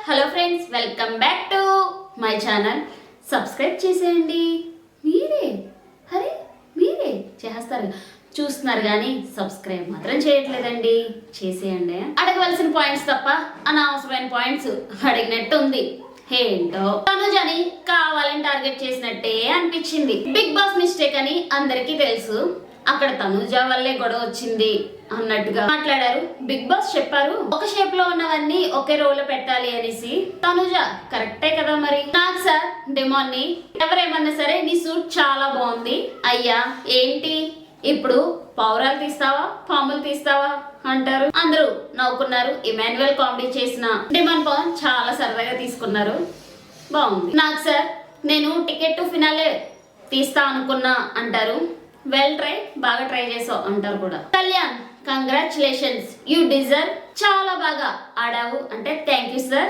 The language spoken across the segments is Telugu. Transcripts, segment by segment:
Hello friends, welcome back to my channel. Subscribe చేసేయండి. మీరే చేస్తారు, చూస్తున్నారు కానీ సబ్స్క్రైబ్ మాత్రం చేయట్లేదండి. చేసేయండి. అడగవలసిన పాయింట్స్ తప్ప అనవసరమైన పాయింట్స్ అడిగినట్టు ఉంది. ఏంటో తనుజని కావాలని టార్గెట్ చేసినట్టే అనిపించింది. బిగ్ బాస్ మిస్టేక్ అని అందరికీ తెలుసు. అక్కడ తనుజ వల్లే గొడవ వచ్చింది అన్నట్టుగా మాట్లాడారు. బిగ్ బాస్ చెప్పారు ఒక షేప్ లో ఉన్నవన్నీ ఒకే రోల్ లో పెట్టాలి అనేసి. తనుజ కరెక్టే కదా మరి. నాకు సార్ డిమాండ్ ని ఎవరేమన్నా సరే నీ సూట్ చాలా బాగుంది అయ్యా, ఏంటి ఇప్పుడు పౌరాలు తీస్తావా పాములు తీస్తావా అంటారు. అందరూ నవ్వుకున్నారు. ఇమాన్యువల్ కామెడీ చేసిన డిమాండ్ పవన్ చాలా సరదాగా తీసుకున్నారు. బాగుంది. నాకు సార్ నేను టికెట్ టు ఫినాలే తీస్తా అనుకున్నా అంటారు. వెల్ ట్రై, బాగా ట్రై చేసావు అంటారు కూడా. కళ్యాణ్ కంగ్రాచులేషన్స్, యూ డిజర్వ్, చాలా బాగా ఆడావు అంటే థ్యాంక్ యూ సార్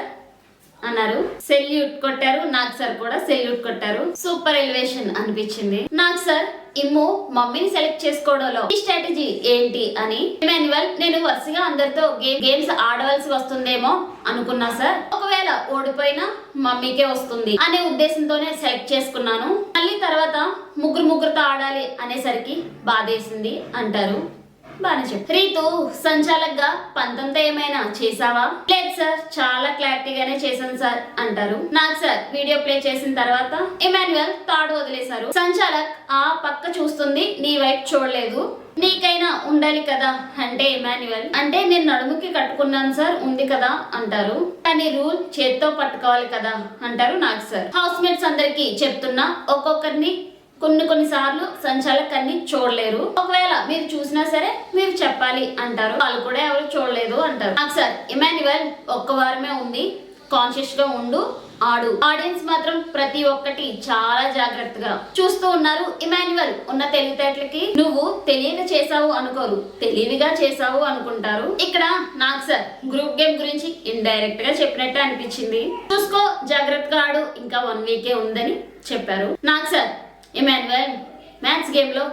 అన్నారు. సెల్యూట్ కొట్టారు. నాగ్ సార్ కూడా సెల్యూట్ కొట్టారు. సూపర్ ఎలివేషన్ అనిపించింది. నాగ్ సార్ ఇమ్ము మమ్మీని సెలెక్ట్ చేసుకోవడంలో ఈ స్ట్రాటజీ ఏంటి అని. ఇమాన్యువల్ నేను వరుసగా అందరితో గేమ్స్ ఆడవలసి వస్తుందేమో అనుకున్నా సార్, ఒకవేళ ఓడిపోయినా మమ్మీకే వస్తుంది అనే ఉద్దేశంతోనే సెలెక్ట్ చేసుకున్నాను. మళ్ళీ తర్వాత ముగ్గురుతో ఆడాలి అనేసరికి బాధేసింది అంటారు. బానే చెప్పు. రీతు సంచాలక్గా పంతంతో ఏమైనా చేసావా? లేదు సార్, చాలా క్లారిటీగానే చేశాను సార్ అంటారు. నాకు సార్ వీడియో ప్లే చేసిన తర్వాత ఇమాన్యువల్ తాడు వదిలేశారు. సంచాలక్ ఆ పక్క చూస్తుంది, నీ వైపు చూడలేదు, నీకైనా ఉండాలి కదా అంటే ఇమాన్యువల్ అంటే నేను నడుముకి కట్టుకున్నాను సార్, ఉంది కదా అంటారు. కానీ రూల్ చేత్తో పట్టుకోవాలి కదా అంటారు నాకు సార్. హౌస్ మేట్స్ అందరికి చెప్తున్నా, ఒక్కొక్కరిని కొన్నిసార్లు సంచాలక్ అన్ని చూడలేరు, ఒకవేళ మీరు చూసినా సరే మీరు చెప్పాలి అంటారు. వాళ్ళు కూడా ఎవరు చూడలేదు అంటారు. నాకు సార్ ఇమాన్యువల్ ఒక్క వారమే ఉంది, కాన్షియస్ గా ఉండు, ఆడు. ఆడియన్స్ మాత్రం ప్రతి ఒక్కటి చాలా జాగ్రత్తగా చూస్తూ ఉన్నారు. ఇమాన్యువల్ ఉన్న తెలివితేటలకి నువ్వు తెలియక చేసావు అనుకోరు, తెలివిగా చేసావు అనుకుంటారు. ఇక్కడ నాకు సార్ గ్రూప్ గేమ్ గురించి ఇండైరెక్ట్ గా చెప్పినట్టు అనిపించింది. చూసుకో, జాగ్రత్తగా ఆడు, ఇంకా 1 వీకే ఉందని చెప్పారు. నాకు సార్ ఇమాన్యువల్ మ్యాథ్స్ గేమ్ లో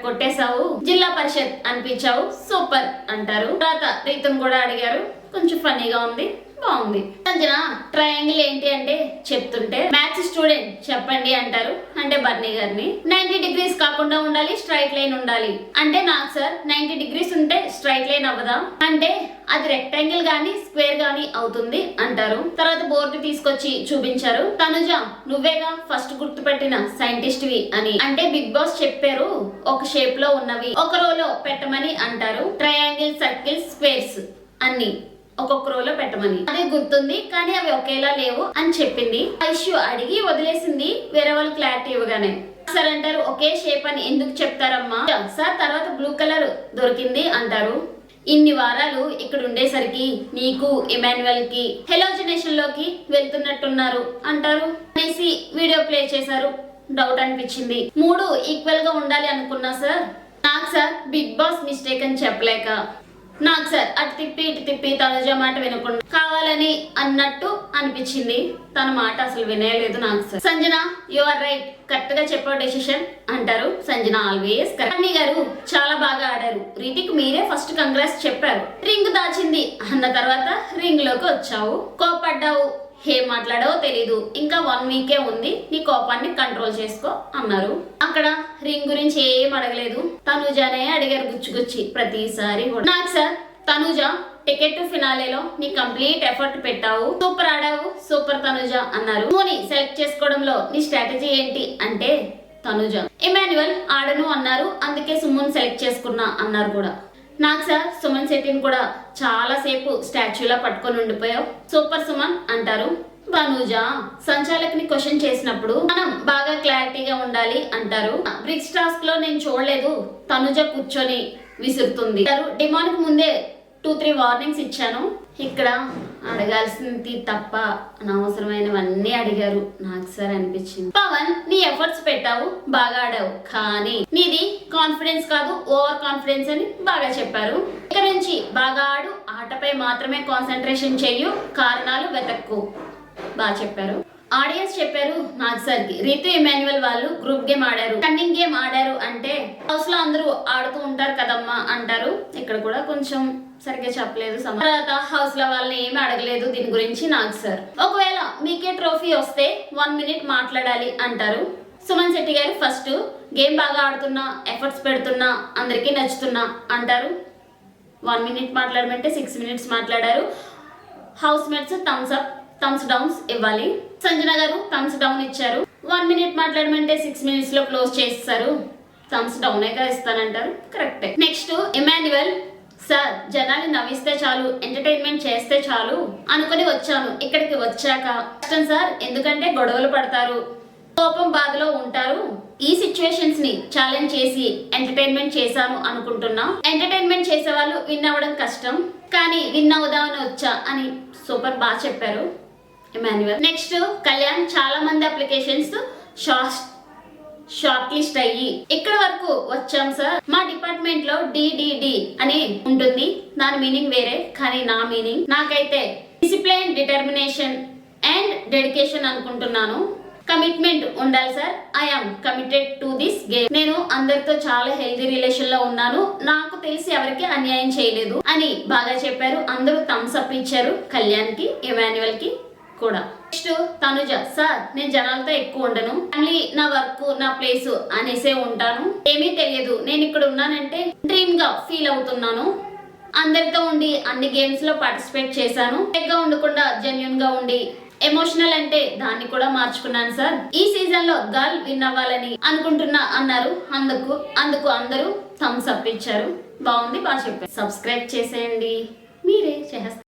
కొట్టేశావు, జిల్లా పరిషత్ అనిపించావు, సూపర్ అంటారు. తర్వాత రీతం కూడా అడిగారు, కొంచెం ఫన్నీగా ఉంది, బాగుంది. సంజన ట్రయాంగిల్ ఏంటి అంటే చెప్తుంటే మ్యాథ్స్ స్టూడెంట్ చెప్పండి అంటారు. అంటే బర్నీ గారిని 90 డిగ్రీస్ కాకుండా ఉండాలి, స్ట్రైట్ లైన్ ఉండాలి అంటే నాకు సార్ 90 డిగ్రీస్ ఉంటే స్ట్రైట్ లైన్ అవ్వదా అంటే అది రెక్టాంగిల్ గానీ స్క్వేర్ గానీ అవుతుంది అంటారు. తర్వాత బోర్డు తీసుకొచ్చి చూపించారు. తనుజ నువ్వేగా ఫస్ట్ గుర్తుపెట్టిన సైంటిస్ట్ వి అని. అంటే బిగ్ బాస్ చెప్పారు ఒక షేప్ లో ఉన్నవి ఒక రోలో పెట్టమని అంటారు. ట్రయాంగిల్, సర్కిల్, స్క్వేర్స్ అన్ని ఒక్కొక్క రోలో పెట్టమని. అదే గుర్తుంది కానీ అవి ఒకేలా లేవు అని చెప్పింది. ఇష్యూ అడిగి వదిలేసింది వేరే వాళ్ళు క్లారిటీ ఇవ్వగానే. సార్ అంటారు ఒకే షేప్ అని ఎందుకు చెప్తారమ్మా సార్, తర్వాత బ్లూ కలర్ దొరికింది అంటారు. ఇన్ని వారాలు ఇక్కడ ఉండేసరికి నీకు ఇమాన్యువల్ కి హెలోజినేషన్ లోకి వెళ్తున్నట్టున్నారు అంటారు అనేసి వీడియో ప్లే చేశారు. డౌట్ అనిపించింది. 3 ఈక్వల్ గా ఉండాలి అనుకున్నా సార్. నాకు సార్ బిగ్ బాస్ మిస్టేక్ అని చెప్పలేక, నాకు సార్ అటు తిప్పి ఇటు తిప్పి తనుజ మాట వినకుండా కావాలని అన్నట్టు అనిపించింది. తన మాట అసలు వినేయలేదు నాకు sir. Sanjana you are right, correct గా చెప్పావు డెసిషన్ అంటారు. Sanjana always correct. అన్ని గారు చాలా బాగా ఆడారు, రీతికి మీరే ఫస్ట్ కంగ్రాట్స్ చెప్పారు, రింగ్ దాచింది అన్న తర్వాత రింగ్ లోకి వచ్చావు, కోపడ్డావు, ఏం మాట్లాడావో తెలీదు, ఇంకా 1 వీకే ఉంది, నీ కోపాన్ని కంట్రోల్ చేసుకో అన్నారు. అక్కడ రింగ్ గురించి ఏం అడగలేదు, తనుజానే అడిగారు గుచ్చి ప్రతిసారి కూడా. నాకు సార్ తనుజ టికెట్ టు ఫినాలేలో నీ కంప్లీట్ ఎఫర్ట్ పెట్టావు, సూపర్ ఆడావు, సూపర్ తనుజ అన్నారు. నువ్వుని సెలెక్ట్ చేసుకోవడంలో నీ స్ట్రాటజీ ఏంటి అంటే తనుజ. ఇమాన్యువల్ ఆడను అన్నారు, అందుకే సుమన్ సెలెక్ట్ చేసుకున్నా అన్నారు కూడా. నాకు సార్ సుమన్ శెట్టిని కూడా చాలా సేపు స్టాచ్యూలా పట్టుకొని ఉండిపోయావు, సూపర్ సుమన్ అంటారు. తనుజ సంచాలక్ ని క్వశ్చన్ చేసినప్పుడు మనం బాగా క్లారిటీగా ఉండాలి అంటారు. బ్రిక్స్ టాస్క్ లో నేను చూడలేదు, తనుజ కూర్చొని విసురుతుంది. డిమాండ్ కు ముందే 2-3 వార్నింగ్స్ ఇచ్చాను, ఇక్కడ అడగాల్సింది తప్ప అనవసరమైనవన్నీ అడిగారు నాకు సార్ అనిపించింది. పవన్ నీ ఎఫర్ట్స్ పెట్టావు, బాగా ఆడావు, కానీ నీది కాన్ఫిడెన్స్ కాదు ఓవర్ కాన్ఫిడెన్స్ అని బాగా చెప్పారు. ఇక్కడ నుంచి బాగా ఆడు, ఆటపై మాత్రమే కాన్సన్ట్రేషన్ చెయ్యు, కారణాలు వెతక్కు, బాగా చెప్పారు. ఆడియన్స్ చెప్పారు నాగ్ సార్ కి రీతు ఇమాన్యువల్ వాళ్ళు గ్రూప్ గేమ్ ఆడారు, కన్నింగ్ గేమ్ ఆడారు అంటే హౌస్ లో అందరూ ఆడుతూ ఉంటారు కదమ్మా అంటారు. ఇక్కడ కూడా కొంచెం సరిగ్గా చెప్పలేదు. తర్వాత హౌస్ లో వాళ్ళని ఏమి అడగలేదు దీని గురించి నాకు సార్. ఒకవేళ మీకే ట్రోఫీ వస్తే 1 మినిట్ మాట్లాడాలి అంటారు. సుమన్ శెట్టి గారు ఫస్ట్ గేమ్ బాగా ఆడుతున్నా, ఎఫర్ట్స్ పెడుతున్నా, అందరికీ నచ్చుతున్నా అంటారు. 1 మినిట్ మాట్లాడమంటే 6 మినిట్స్ మాట్లాడారు. హౌస్ మేట్స్ థమ్స్ డౌన్స్ ఇవ్వాలి. సంజన గారు థమ్స్ డౌన్ ఇచ్చారు. 1 మినిట్ మాట్లాడమంటే 6 మినిట్స్ లో క్లోజ్ చేస్తారు. థమ్స్ డౌన్ గా ఇస్తానంటారు. కరెక్టే. నెక్స్ట్ ఇమాన్యువల్ సార్, జనాన్ని నవ్విస్తే చాలు, ఎంటర్టైన్మెంట్ చేస్తే చాలు అనుకుని వచ్చాను. ఇక్కడికి వచ్చాక కష్టం సార్, ఎందుకంటే గొడవలు పడతారు, కోపం బాధలో ఉంటారు. ఈ సిచ్యువేషన్స్ ని ఛాలెంజ్ చేసి ఎంటర్టైన్మెంట్ చేశాను అనుకుంటున్నా. ఎంటర్టైన్మెంట్ చేసే వాళ్ళు విన్ అవ్వడం కష్టం, కానీ విన్ అవుదామని వచ్చా అని సూపర్ బాగా చెప్పారు ఇమాన్యువల్. నెక్స్ట్ కళ్యాణ్, చాలా మంది అప్లికేషన్స్ షార్ట్ లిస్ట్ అయ్యి ఇక్కడ వరకు వచ్చాం సార్. మా డిపార్ట్మెంట్ లో డిడిడి అని ఉంటుంది, దాని మీనింగ్ వేరే, కానీ నా మీనింగ్ నాకైతే డిసిప్లిన్, డిటర్మినేషన్ అండ్ డెడికేషన్ అనుకుంటున్నాను. కమిట్మెంట్ ఉండాలి sir. I'm committed to this game. నేను అందరితో చాలా హెల్తీ రిలేషన్ లో ఉన్నాను, నాకు తెలిసి ఎవరికి అన్యాయం చేయలేదు అని బాగా చెప్పారు. అందరూ థమ్స్ అప్ ఇచ్చారు కళ్యాణ్ కి, ఇమాన్యువల్ కి కూడా. నెక్స్ట్ తనుజ సార్, నేను జనాలతో ఎక్కువ ఉండను, ఫ్యామిలీ నా వర్క్ నా ప్లేస్ అనేసే ఉంటాను, ఏమీ తెలియదు, నేను ఇక్కడ ఉన్నానంటే డ్రీమ్ గా ఫీల్ అవుతున్నాను. అందరితో ఉండి అన్ని గేమ్స్ లో పార్టిసిపేట్ చేశాను. గా ఉండకుండా జెన్యున్ గా ఉండి, ఎమోషనల్ అంటే దాన్ని కూడా మార్చుకున్నాను సార్. ఈ సీజన్ లో గర్ల్ విన్ అవ్వాలని అనుకుంటున్నా అన్నారు. అందుకు అందరూ థమ్స్ అప్ ఇచ్చారు. బాగుంది, బాగా చెప్పారు. సబ్స్క్రైబ్ చేసేయండి, మీరే చేస్తారు.